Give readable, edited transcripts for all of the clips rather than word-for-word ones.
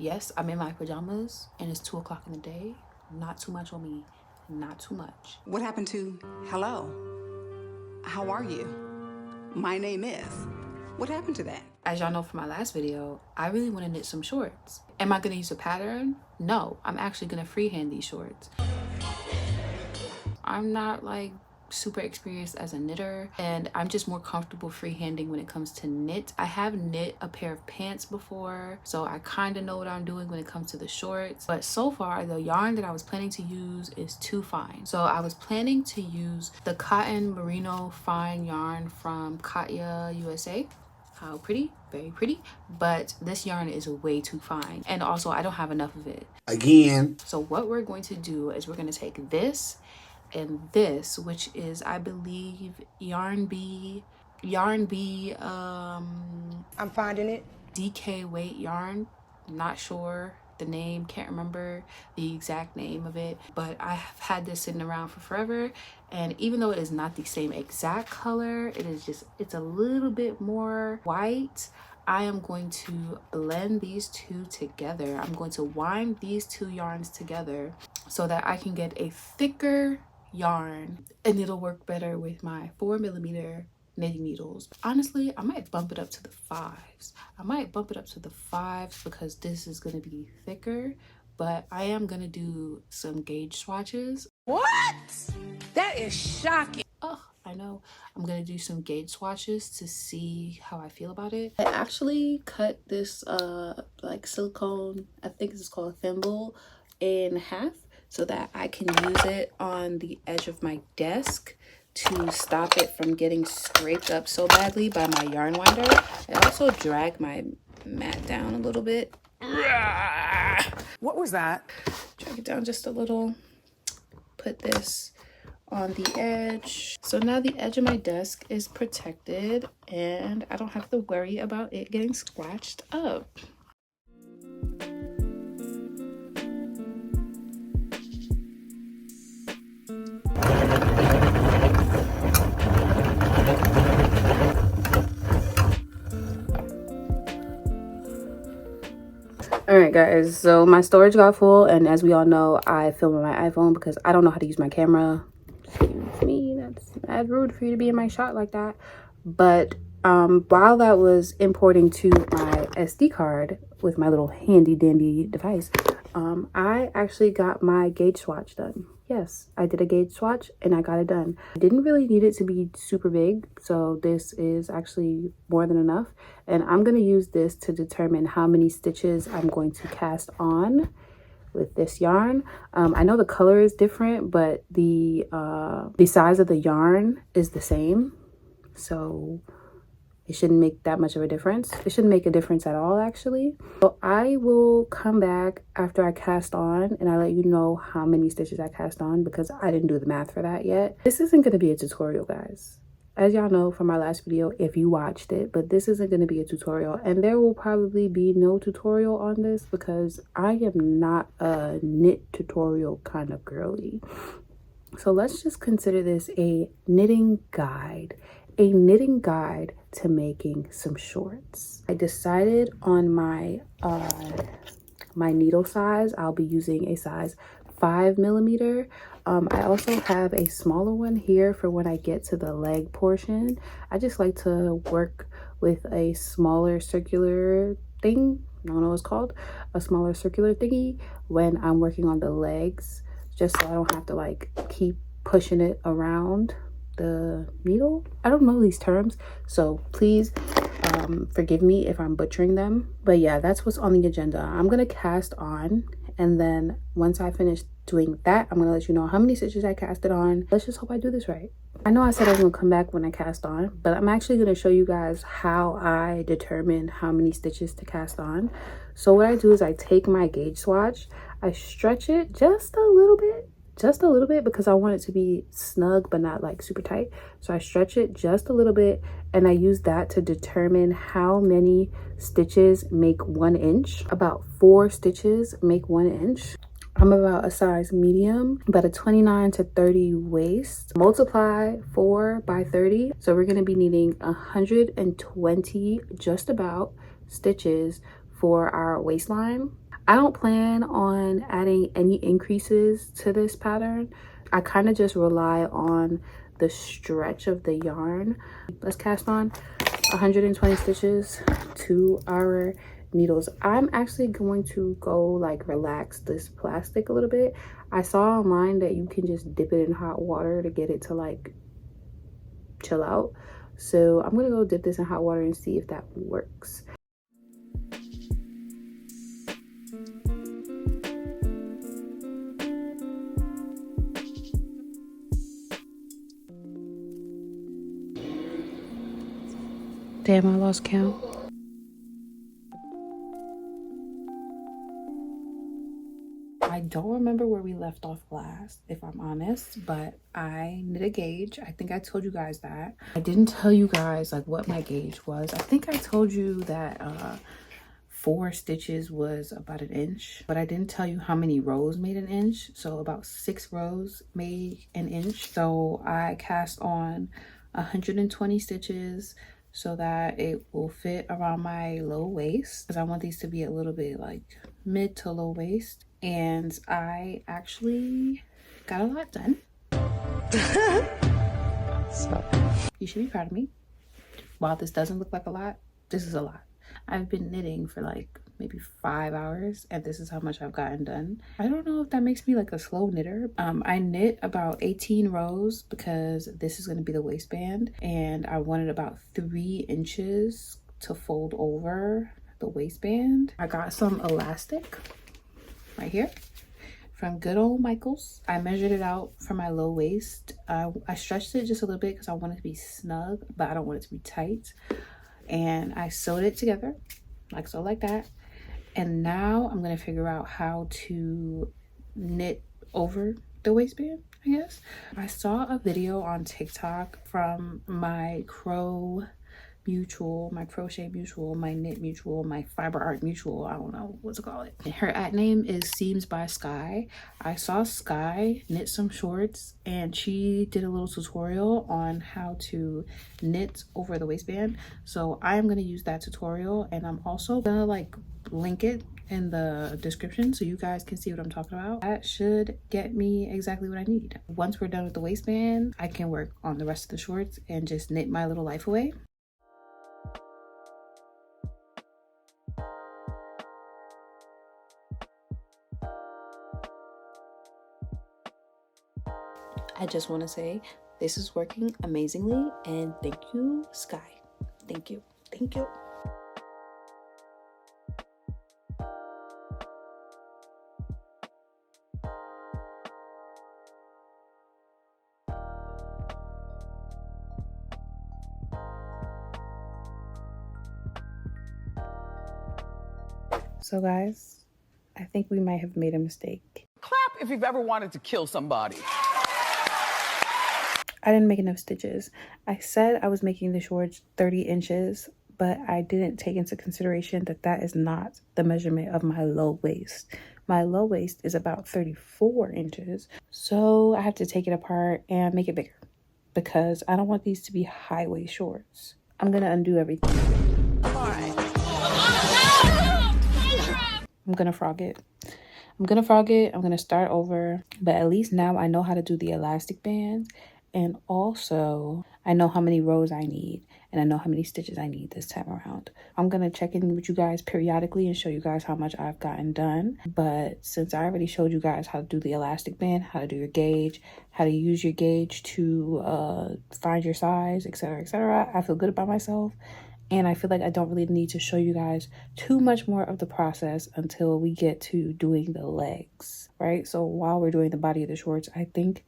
Yes, I'm in my pajamas and it's 2 o'clock in the day. Not too much on me, not too much. What happened to hello? How are you? My name is. What happened to that? As y'all know from my last video, I really want to knit some shorts. Am I going to use a pattern? No, I'm actually going to freehand these shorts. I'm not like super experienced as a knitter, and I'm just more comfortable freehanding when it comes to knit. I have knit a pair of pants before, so I kind of know what I'm doing when it comes to the shorts, but so far the yarn that I was planning to use is too fine. So I was planning to use the cotton merino fine yarn from Katya USA. How pretty, very pretty, but this yarn is way too fine, and also I don't have enough of it again. So what we're going to do is we're going to take this and this, which is, I believe, yarn B, I'm finding it, DK weight yarn. I'm not sure the name, can't remember the exact name of it, but I have had this sitting around for forever, and even though it is not the same exact color, it is just, it's a little bit more white. I am going to blend these two together. I'm going to wind these two yarns together so that I can get a thicker yarn, and it'll work better with my 4mm knitting needles. Honestly, I might bump it up to the 5s. I might bump it up to the 5s because this is going to be thicker, but I am going to do some gauge swatches. What? That is shocking. Oh, I know. I'm going to do some gauge swatches to see how I feel about it. I actually cut this like silicone, I think it's called a thimble, in half, so that I can use it on the edge of my desk to stop it from getting scraped up so badly by my yarn winder. I also drag my mat down a little bit. What was that? Drag it down just a little. Put this on the edge. So now the edge of my desk is protected and I don't have to worry about it getting scratched up. Alright guys, so my storage got full, and as we all know, I film on my iPhone because I don't know how to use my camera. Excuse me, that's rude for you to be in my shot like that. But while that was importing to my SD card with my little handy dandy device, I actually got my gauge swatch done. Yes, I did a gauge swatch and I got it done. I didn't really need it to be super big, so this is actually more than enough. And I'm going to use this to determine how many stitches I'm going to cast on with this yarn. I know the color is different, but the size of the yarn is the same, so it shouldn't make that much of a difference. It shouldn't make a difference at all, actually. So I will come back after I cast on and I let you know how many stitches I cast on because I didn't do the math for that yet. This isn't going to be a tutorial, guys. As y'all know from my last video, if you watched it, but this isn't going to be a tutorial, and there will probably be no tutorial on this because I am not a knit tutorial kind of girly. So let's just consider this a knitting guide. A knitting guide to making some shorts. I decided on my my needle size. I'll be using a size 5mm. I also have a smaller one here for when I get to the leg portion. I just like to work with a smaller circular thing. I don't know what it's called. A smaller circular thingy when I'm working on the legs, just so I don't have to like keep pushing it around the needle. I don't know these terms, so please forgive me if I'm butchering them. But yeah, that's what's on the agenda. I'm gonna cast on, and then once I finish doing that, I'm gonna let you know how many stitches I casted on. Let's just hope I do this right. I know I said I was gonna come back when I cast on, but I'm actually gonna show you guys how I determine how many stitches to cast on. So what I do is I take my gauge swatch, I stretch it just a little bit because I want it to be snug but not like super tight. So I stretch it just a little bit and I use that to determine how many stitches make 1 inch. About 4 stitches make 1 inch. I'm about a size medium, about a 29 to 30 waist. Multiply 4 by 30. So we're gonna be needing 120 just about stitches for our waistline. I don't plan on adding any increases to this pattern. I kind of just rely on the stretch of the yarn. Let's cast on 120 stitches to our needles. I'm actually going to go like relax this plastic a little bit. I saw online that you can just dip it in hot water to get it to like chill out. So I'm gonna go dip this in hot water and see if that works. Damn, I lost count. I don't remember where we left off last, if I'm honest, but I knit a gauge. I think I told you guys that. I didn't tell you guys like what my gauge was. I think I told you that 4 stitches was about 1 inch, but I didn't tell you how many rows made 1 inch. So about 6 rows made 1 inch. So I cast on 120 stitches so that it will fit around my low waist, because I want these to be a little bit like mid to low waist. And I actually got a lot done. So you should be proud of me. While this doesn't look like a lot, this is a lot. I've been knitting for like maybe 5 hours and this is how much I've gotten done. I don't know if that makes me like a slow knitter. I knit about 18 rows because this is going to be the waistband, and I wanted about 3 inches to fold over the waistband. I got some elastic right here from good old Michael's. I measured it out for my low waist. I stretched it just a little bit because I want it to be snug, but I don't want it to be tight. And I sewed it together like so, like that. And now I'm gonna figure out how to knit over the waistband, I guess. I saw a video on TikTok from my crochet mutual, my knit mutual, my fiber art mutual, I don't know what to call it. Her at name is Seams by Sky. I saw Sky knit some shorts and she did a little tutorial on how to knit over the waistband. So I'm gonna use that tutorial, and I'm also gonna like link it in the description so you guys can see what I'm talking about. That should get me exactly what I need. Once we're done with the waistband, I can work on the rest of the shorts and just knit my little life away. I just want to say this is working amazingly, and thank you, Sky. Thank you. Thank you. So guys, I think we might have made a mistake. Clap if you've ever wanted to kill somebody. I didn't make enough stitches. I said I was making the shorts 30 inches, but I didn't take into consideration that that is not the measurement of my low waist. My low waist is about 34 inches. So I have to take it apart and make it bigger because I don't want these to be high waist shorts. I'm gonna undo everything. I'm gonna frog it. I'm gonna start over, but at least now I know how to do the elastic bands, and also I know how many rows I need, and I know how many stitches I need this time around. I'm gonna check in with you guys periodically and show you guys how much I've gotten done. But since I already showed you guys how to do the elastic band, how to do your gauge, how to use your gauge to find your size, etc., I feel good about myself. And I feel like I don't really need to show you guys too much more of the process until we get to doing the legs, right? So while we're doing the body of the shorts, I think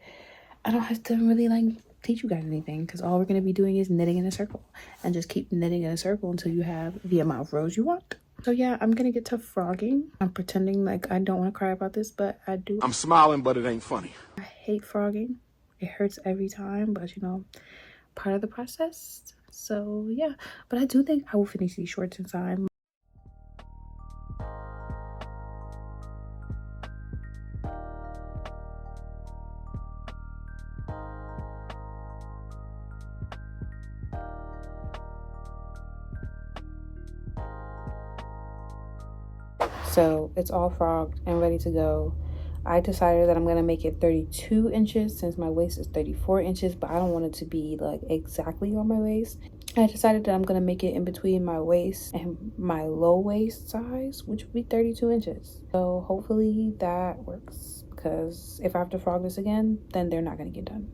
I don't have to really like teach you guys anything, because all we're going to be doing is knitting in a circle and just keep knitting in a circle until you have the amount of rows you want. So yeah, I'm going to get to frogging. I'm pretending like I don't want to cry about this, but I do. I'm smiling, but it ain't funny. I hate frogging. It hurts every time, but you know, part of the process. So yeah, but I do think I will finish these shorts in time. So it's all frogged and ready to go. I decided that I'm going to make it 32 inches since my waist is 34 inches, but I don't want it to be like exactly on my waist. I decided that I'm going to make it in between my waist and my low waist size, which would be 32 inches. So hopefully that works, because if I have to frog this again, then they're not going to get done.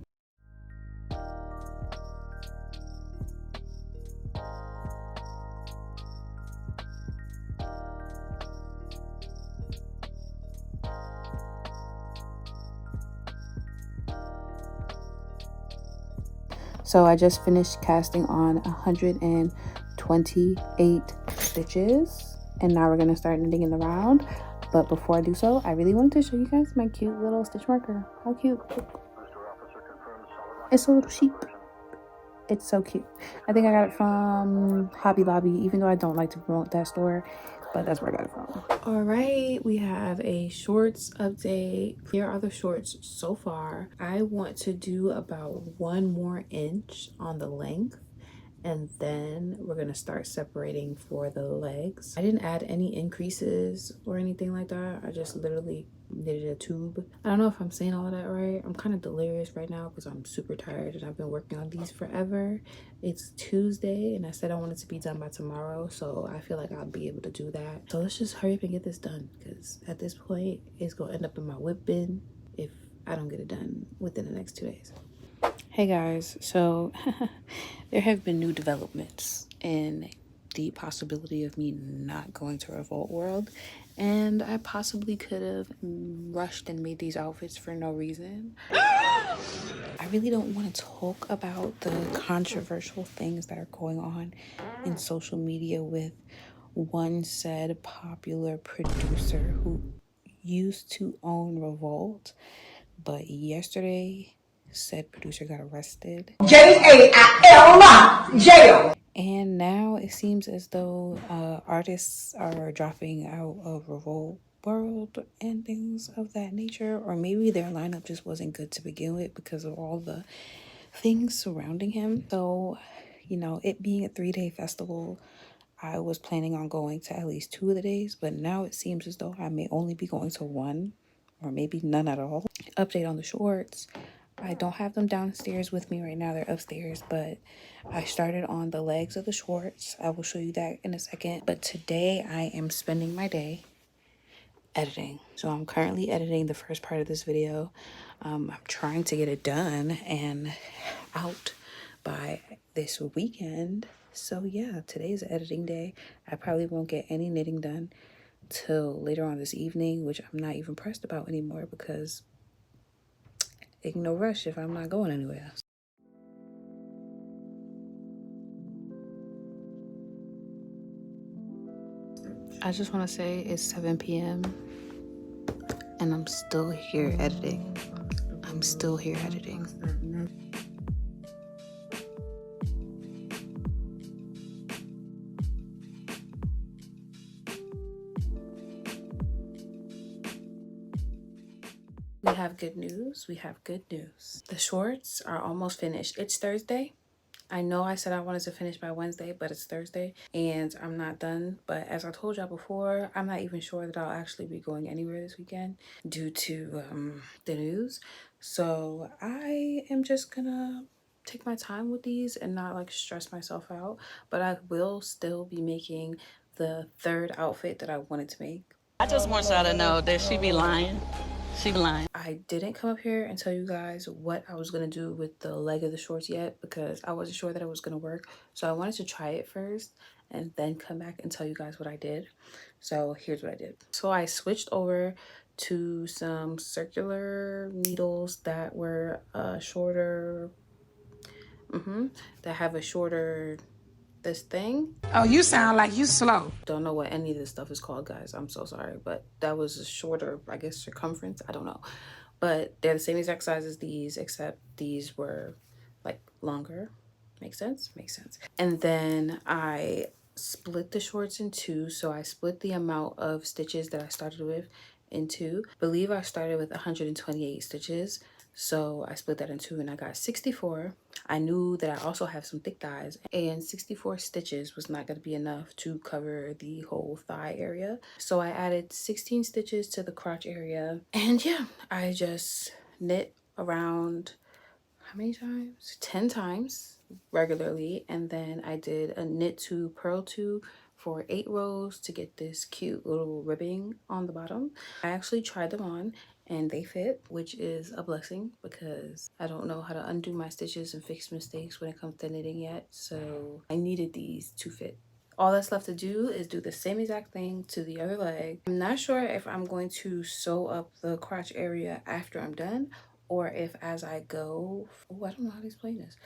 So I just finished casting on 128 stitches, and now we're gonna start knitting in the round. But before I do so, I really wanted to show you guys my cute little stitch marker. How cute. It's a little sheep. It's so cute. I think I got it from Hobby Lobby, even though I don't like to promote that store, but that's where I got it from. All right, we have a shorts update. Here are the shorts so far. I want to do about 1 more inch on the length, and then we're gonna start separating for the legs. I didn't add any increases or anything like that. I just literally knitted a tube. I don't know if I'm saying all of that right. I'm kind of delirious right now because I'm super tired and I've been working on these forever. It's Tuesday and I said I wanted to be done by tomorrow, so I feel like I'll be able to do that. So let's just hurry up and get this done, because at this point it's gonna end up in my whip bin if I don't get it done within the next 2 days. Hey guys, so there have been new developments in the possibility of me not going to Revolt World, and I possibly could have rushed and made these outfits for no reason. I really don't want to talk about the controversial things that are going on in social media with one said popular producer who used to own Revolt, but yesterday said producer got arrested. Jail. Jail. And now it seems as though artists are dropping out of Revolt World and things of that nature, or maybe their lineup just wasn't good to begin with because of all the things surrounding him. So, you know, it being a 3-day festival, I was planning on going to at least 2 of the days, but now it seems as though I may only be going to 1 or maybe none at all. Update on the shorts. I don't have them downstairs with me right now. They're upstairs, but I started on the legs of the shorts. I will show you that in a second. But today I am spending my day editing. So I'm currently editing the first part of this video. I'm trying to get it done and out by this weekend. So yeah, today's editing day. I probably won't get any knitting done till later on this evening, which I'm not even pressed about anymore because ain't no rush if I'm not going anywhere. I just want to say it's 7 p.m. and I'm still here editing. I'm still here editing. We have good news. We have good news. The shorts are almost finished. It's Thursday. I know I said I wanted to finish by Wednesday, but it's Thursday and I'm not done. But as I told y'all before, I'm not even sure that I'll actually be going anywhere this weekend due to the news. So I am just gonna take my time with these and not like stress myself out. But I will still be making the 3rd outfit that I wanted to make. I just want y'all to know that she be lying. She be lying. I didn't come up here and tell you guys what I was going to do with the leg of the shorts yet because I wasn't sure that it was going to work. So I wanted to try it first and then come back and tell you guys what I did. So here's what I did. So I switched over to some circular needles that were shorter, that have a shorter this thing. Oh, you sound like you slow. Don't know what any of this stuff is called, guys. I'm so sorry, but that was a shorter, I guess, circumference. I don't know, but they're the same exact size as these, except these were like longer. Makes sense? Makes sense. And then I split the shorts in 2. So I split the amount of stitches that I started with in 2. I believe I started with 128 stitches. So I split that in two and I got 64. I knew that I also have some thick thighs, and 64 stitches was not going to be enough to cover the whole thigh area. So I added 16 stitches to the crotch area. And yeah, I just knit around, how many times? 10 times regularly. And then I did a knit two, purl two for 8 rows to get this cute little ribbing on the bottom. I actually tried them on and they fit, which is a blessing because I don't know how to undo my stitches and fix mistakes when it comes to knitting yet. So I needed these to fit. All that's left to do is do the same exact thing to the other leg. I'm not sure if I'm going to sew up the crotch area after I'm done, or if as I go, oh, I don't know how to explain this.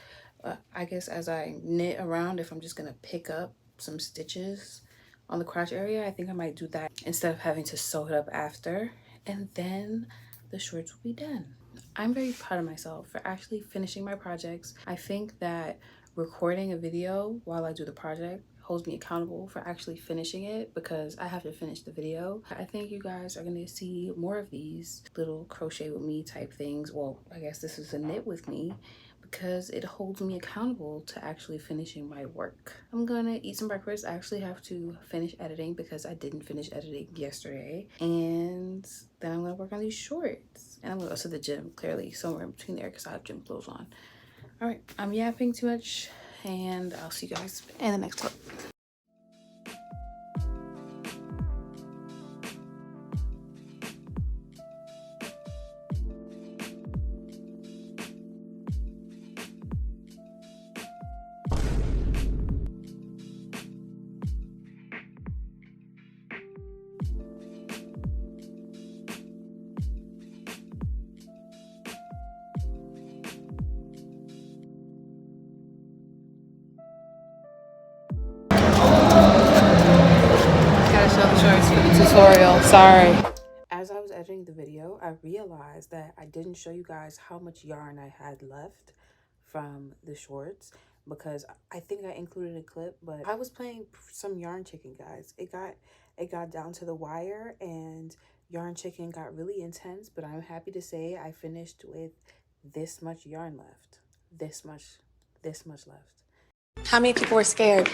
I guess as I knit around, if I'm just gonna pick up some stitches on the crotch area, I think I might do that instead of having to sew it up after, and then the shorts will be done. I'm very proud of myself for actually finishing my projects. I think that recording a video while I do the project holds me accountable for actually finishing it because I have to finish the video. I think you guys are going to see more of these little crochet with me type things. Well, I guess this is a knit with me because it holds me accountable to actually finishing my work. I'm gonna eat some breakfast. I actually have to finish editing because I didn't finish editing yesterday. And then I'm gonna work on these shorts. And I'm gonna go to the gym, clearly somewhere in between there because I have gym clothes on. All right, I'm yapping too much and I'll see you guys in the next clip. Tutorial, sorry. As I was editing the video, I realized that I didn't show you guys how much yarn I had left from the shorts because I think I included a clip, but I was playing some yarn chicken, guys. It got down to the wire and yarn chicken got really intense, but I'm happy to say I finished with this much yarn left. This much left. How many people were scared?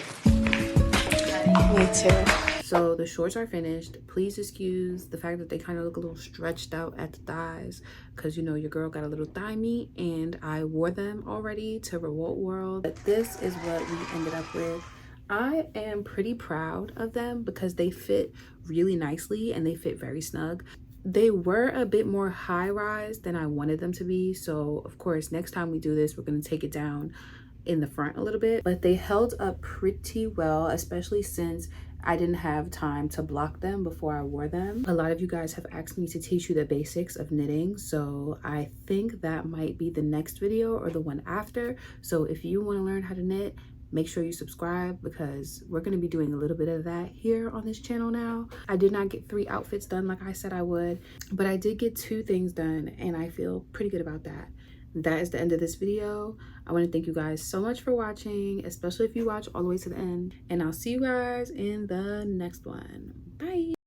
Me too. So the shorts are finished. Please excuse the fact that they kind of look a little stretched out at the thighs because, you know, your girl got a little thigh meat and I wore them already to Revolt World. But this is what we ended up with. I am pretty proud of them because they fit really nicely and they fit very snug. They were a bit more high-rise than I wanted them to be. So, of course, next time we do this, we're going to take it down in the front a little bit, but they held up pretty well, especially since I didn't have time to block them before I wore them. A lot of you guys have asked me to teach you the basics of knitting, so I think that might be the next video or the one after. So if you want to learn how to knit, make sure you subscribe because we're going to be doing a little bit of that here on this channel now. I did not get 3 outfits done like I said I would, but I did get 2 things done and I feel pretty good about that. That is the end of this video. I want to thank you guys so much for watching, especially if you watch all the way to the end, and I'll see you guys in the next one. Bye.